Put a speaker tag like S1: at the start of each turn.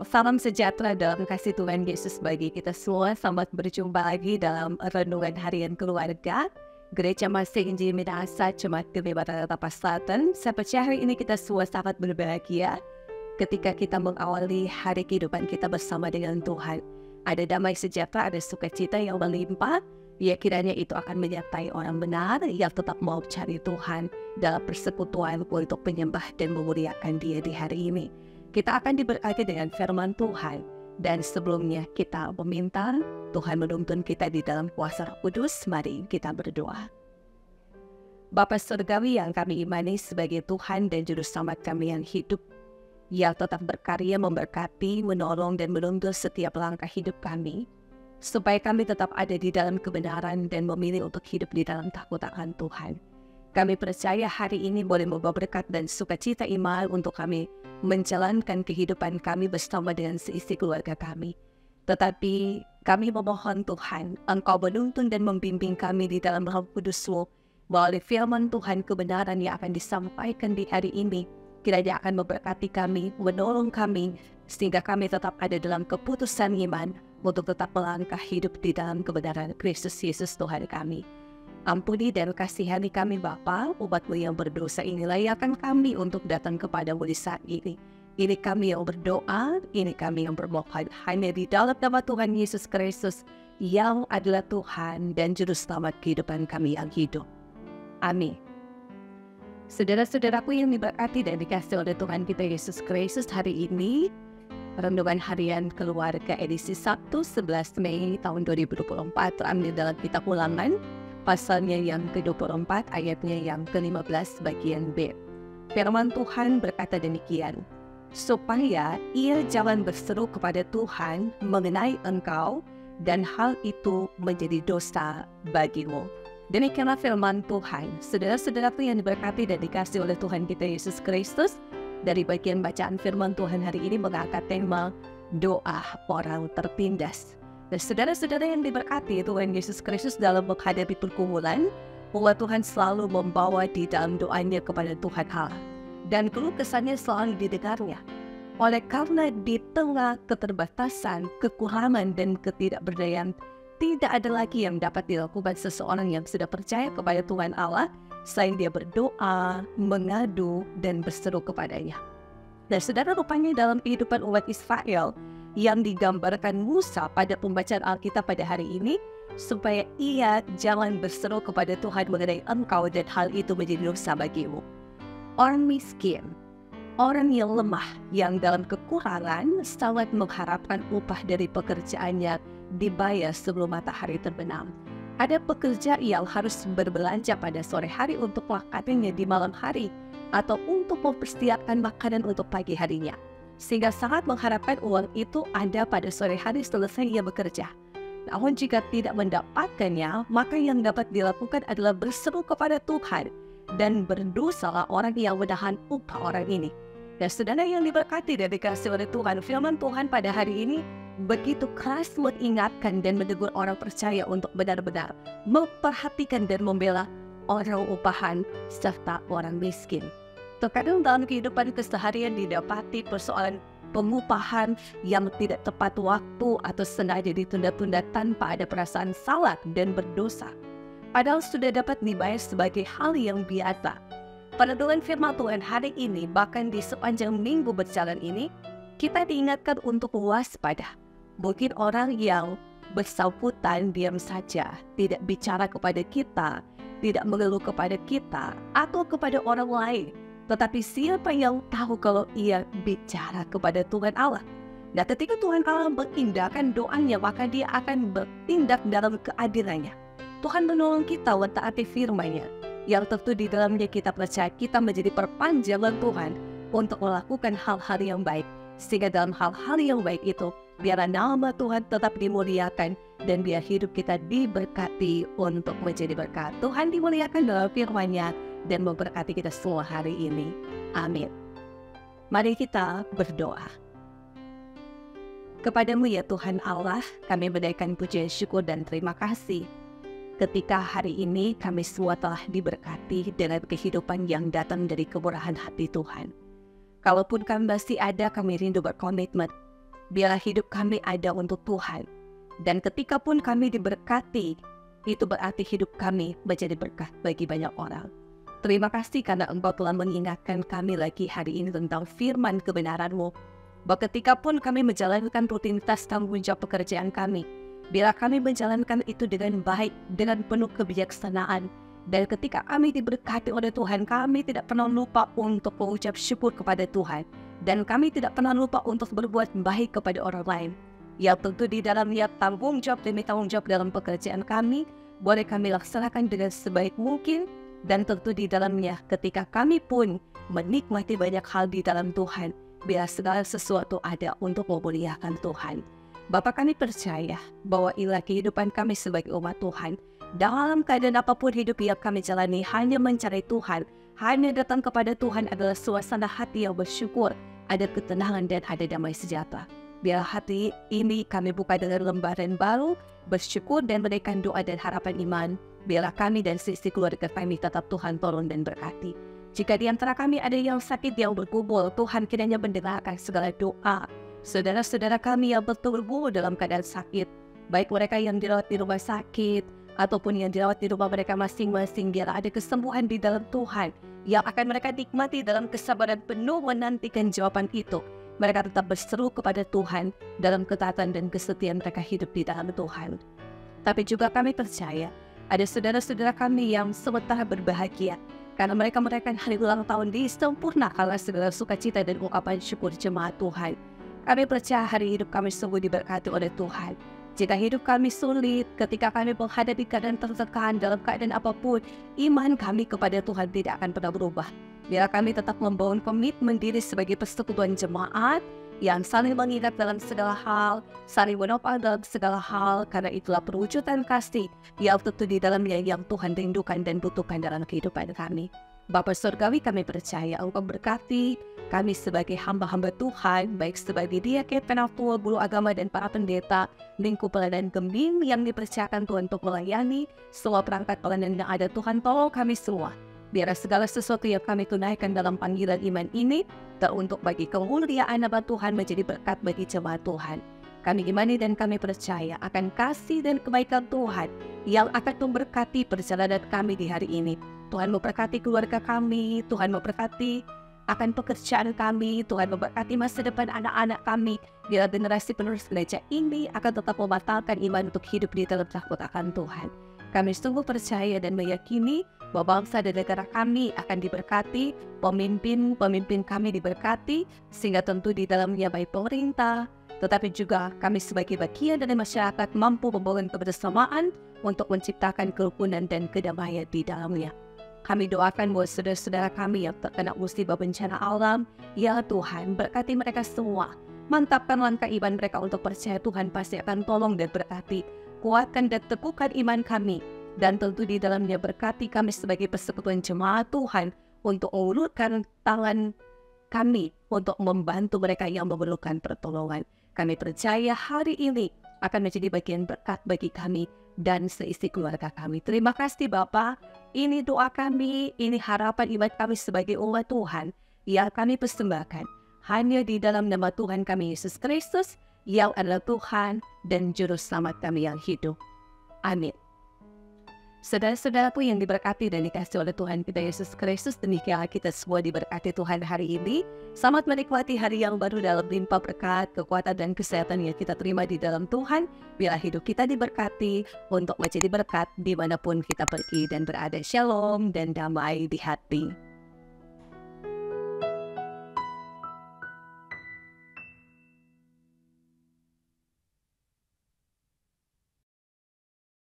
S1: Salam sejahtera dalam kasih Tuhan Yesus bagi kita semua. Selamat berjumpa lagi dalam Renungan Harian Keluarga Gereja Masih Injil Minahasa Jemaat Gede Barat Selatan. Saya percaya hari ini kita semua sangat berbahagia ketika kita mengawali hari kehidupan kita bersama dengan Tuhan. Ada damai sejahtera, ada sukacita yang melimpah. Ya, kiranya itu akan menyertai orang benar yang tetap mau cari Tuhan dalam persekutuan untuk menyembah dan memuliakan Dia di hari ini. Kita akan diberkati dengan firman Tuhan. Dan sebelumnya kita meminta Tuhan menuntun kita di dalam kuasa Roh Kudus. Mari kita berdoa. Bapa Surgawi yang kami imani sebagai Tuhan dan Juru Selamat kami yang hidup, yang tetap berkarya memberkati, menolong dan menuntun setiap langkah hidup kami, supaya kami tetap ada di dalam kebenaran dan memilih untuk hidup di dalam takut akan Tuhan. Kami percaya hari ini boleh membawa berkat dan sukacita iman untuk kami menjalankan kehidupan kami bersama dengan seisi keluarga kami. Tetapi kami memohon Tuhan, Engkau menuntun dan membimbing kami di dalam Roh Kudus-Mu melalui firman Tuhan kebenaran yang akan disampaikan di hari ini. Kiranya akan memberkati kami, menolong kami, sehingga kami tetap ada dalam keputusan iman untuk tetap melangkah hidup di dalam kebenaran Kristus Yesus Tuhan kami. Ampuni dan kasihani kami Bapa, umat-Mu yang berdosa ini layakkan kami untuk datang kepada-Mu di saat ini. Ini kami yang berdoa, ini kami yang bermohon hanya di dalam nama Tuhan Yesus Kristus yang adalah Tuhan dan Juru Selamat kehidupan kami yang hidup. Amin. Saudara-saudaraku yang diberkati dan dikasihi oleh Tuhan kita Yesus Kristus, hari ini Renungan Harian Keluarga edisi Sabtu 11 Mei tahun 2024 terambil dalam kitab Ulangan pasalnya yang ke-24 ayatnya yang ke-15 bagian B. Firman Tuhan berkata demikian, supaya ia jangan berseru kepada Tuhan mengenai engkau dan hal itu menjadi dosa bagimu. Demikianlah firman Tuhan. Saudara-saudaraku yang diberkati dan dikasihi oleh Tuhan kita Yesus Kristus, dari bagian bacaan firman Tuhan hari ini mengangkat tema doa orang tertindas. Dan saudara-saudara yang diberkati Tuhan Yesus Kristus dalam menghadapi pergumulan, umat Tuhan selalu membawa di dalam doanya kepada Tuhan Allah. Dan keluh kesahnya selalu didengarnya. Oleh karena di tengah keterbatasan, kekurangan dan ketidakberdayaan, tidak ada lagi yang dapat dilakukan seseorang yang sudah percaya kepada Tuhan Allah selain dia berdoa, mengadu, dan berseru kepadanya. Dan saudara, rupanya dalam kehidupan umat Israel yang digambarkan Musa pada pembacaan Alkitab pada hari ini, supaya ia jangan berseru kepada Tuhan mengenai engkau dan hal itu menjadi dosa bagimu. Orang miskin, orang yang lemah, yang dalam kekurangan sangat mengharapkan upah dari pekerjaannya dibayar sebelum matahari terbenam. Ada pekerja yang harus berbelanja pada sore hari untuk makanannya di malam hari, atau untuk mempersiapkan makanan untuk pagi harinya, sehingga sangat mengharapkan uang itu ada pada sore hari selesai ia bekerja. Namun jika tidak mendapatkannya, maka yang dapat dilakukan adalah berseru kepada Tuhan, dan berdosalah orang yang menahan upah orang ini. Dan saudara yang diberkati dan dikasihi oleh Tuhan, firman Tuhan pada hari ini begitu keras mengingatkan dan menegur orang percaya untuk benar-benar memperhatikan dan membela orang upahan serta orang miskin. Terkadang dalam kehidupan keseharian didapati persoalan pengupahan yang tidak tepat waktu atau sengaja ditunda-tunda tanpa ada perasaan salah dan berdosa, padahal sudah dapat dibayar sebagai hal yang biasa. Pada dengan firman Tuhan hari ini, bahkan di sepanjang minggu berjalan ini, kita diingatkan untuk waspada. Mungkin orang yang bersangkutan diam saja, tidak bicara kepada kita, tidak mengeluh kepada kita atau kepada orang lain. Tetapi siapa yang tahu kalau ia bicara kepada Tuhan Allah? Nah, ketika Tuhan Allah mengindahkan doanya, maka dia akan bertindak dalam keadilannya. Tuhan menolong kita mentaati firman-Nya, yang tentu di dalamnya kita percaya kita menjadi perpanjangan Tuhan untuk melakukan hal-hal yang baik. Sehingga dalam hal-hal yang baik itu, biar nama Tuhan tetap dimuliakan dan biar hidup kita diberkati untuk menjadi berkat. Tuhan dimuliakan dalam firman-Nya dan memberkati kita semua hari ini. Amin. Mari kita berdoa. Kepadamu ya Tuhan Allah, kami menaikkan pujian syukur dan terima kasih. Ketika hari ini kami semua telah diberkati dengan kehidupan yang datang dari kemurahan hati Tuhan. Kalaupun kami masih ada, kami rindu berkomitmen biarlah hidup kami ada untuk Tuhan. Dan ketika pun kami diberkati, itu berarti hidup kami menjadi berkat bagi banyak orang. Terima kasih karena Engkau telah mengingatkan kami lagi hari ini tentang firman kebenaran-Mu. Bahwa ketika pun kami menjalankan rutinitas tanggung jawab pekerjaan kami, biarlah kami menjalankan itu dengan baik, dengan penuh kebijaksanaan. Dan ketika kami diberkati oleh Tuhan, kami tidak pernah lupa untuk mengucap syukur kepada Tuhan. Dan kami tidak pernah lupa untuk berbuat baik kepada orang lain. Ya tentu di dalamnya tanggung jawab demi tanggung jawab dalam pekerjaan kami, boleh kami laksanakan dengan sebaik mungkin. Dan tentu di dalamnya ketika kami pun menikmati banyak hal di dalam Tuhan, biar segala sesuatu ada untuk memuliakan Tuhan. Bapa, kami percaya bahwa inilah kehidupan kami sebagai umat Tuhan. Dalam keadaan apapun hidup yang kami jalani, hanya mencari Tuhan, hanya datang kepada Tuhan adalah suasana hati yang bersyukur, ada ketenangan dan ada damai sejahtera. Biar hati ini kami buka dengan lembaran baru, bersyukur dan menaikkan doa dan harapan iman. Biarlah kami dan sisi keluarga kami tetap Tuhan tolong dan berkati. Jika di antara kami ada yang sakit, yang bergumul, Tuhan kiranya mendengarkan segala doa. Saudara-saudara kami yang bergumul dalam keadaan sakit, baik mereka yang dirawat di rumah sakit, ataupun yang dirawat di rumah mereka masing-masing, biar ada kesembuhan di dalam Tuhan, yang akan mereka nikmati dalam kesabaran penuh menantikan jawaban itu. Mereka tetap berseru kepada Tuhan dalam ketaatan dan kesetiaan mereka hidup di dalam Tuhan. Tapi juga kami percaya, ada saudara-saudara kami yang sementara berbahagia karena mereka merayakan hari ulang tahun di sempurna kala segala sukacita dan ungkapan syukur jemaat Tuhan. Kami percaya hari hidup kami sungguh diberkati oleh Tuhan. Jika hidup kami sulit, ketika kami menghadapi keadaan tertekan dalam keadaan apapun, iman kami kepada Tuhan tidak akan pernah berubah. Biar kami tetap membangun komitmen diri sebagai persekutuan jemaat yang saling mengingat dalam segala hal, saling menopang dalam segala hal, karena itulah perwujudan kasih yang tentu di dalamnya yang Tuhan rindukan dan butuhkan dalam kehidupan kami. Bapa Surgawi, kami percaya Engkau berkati kami sebagai hamba-hamba Tuhan, baik sebagai diaken, penatua, guru agama, dan para pendeta, lingkup pelayanan gembing yang dipercayakan Tuhan untuk melayani semua perangkat pelayanan yang ada. Tuhan, tolong kami semua. Biar segala sesuatu yang kami tunaikan dalam panggilan iman ini teruntuk bagi kemuliaan nama Tuhan, menjadi berkat bagi jemaat Tuhan. Kami imani dan kami percaya akan kasih dan kebaikan Tuhan yang akan memberkati perjalanan kami di hari ini. Tuhan memberkati keluarga kami, Tuhan memberkati akan pekerjaan kami, Tuhan memberkati masa depan anak-anak kami. Biar generasi penerus gereja ini akan tetap membatalkan iman untuk hidup di dalam takut akan Tuhan. Kami sungguh percaya dan meyakini bahwa bangsa dan negara kami akan diberkati, pemimpin kami diberkati, sehingga tentu di dalamnya baik pemerintah, tetapi juga kami sebagai bagian dari masyarakat mampu membangun kebersamaan untuk menciptakan kerukunan dan kedamaian di dalamnya. Kami doakan buat saudara-saudara kami yang terkena musibah bencana alam, ya Tuhan, berkati mereka semua. Mantapkan langkah iman mereka untuk percaya Tuhan pasti akan tolong dan berkati. Kuatkan dan teguhkan iman kami. Dan tentu di dalamnya berkati kami sebagai persekutuan jemaat Tuhan untuk mengulurkan tangan kami untuk membantu mereka yang memerlukan pertolongan. Kami percaya hari ini akan menjadi bagian berkat bagi kami dan seisi keluarga kami. Terima kasih Bapa. Ini doa kami, ini harapan iman kami sebagai umat Tuhan yang kami persembahkan hanya di dalam nama Tuhan kami Yesus Kristus yang adalah Tuhan dan Juru Selamat kami yang hidup. Amin. Saudara-saudaraku yang diberkati dan dikasihi oleh Tuhan kita Yesus Kristus, demikianlah kita semua diberkati Tuhan hari ini. Selamat menikmati hari yang baru dalam limpah berkat, kekuatan dan kesehatan yang kita terima di dalam Tuhan. Biarlah hidup kita diberkati untuk menjadi berkat dimanapun kita pergi dan berada. Shalom dan damai di hati.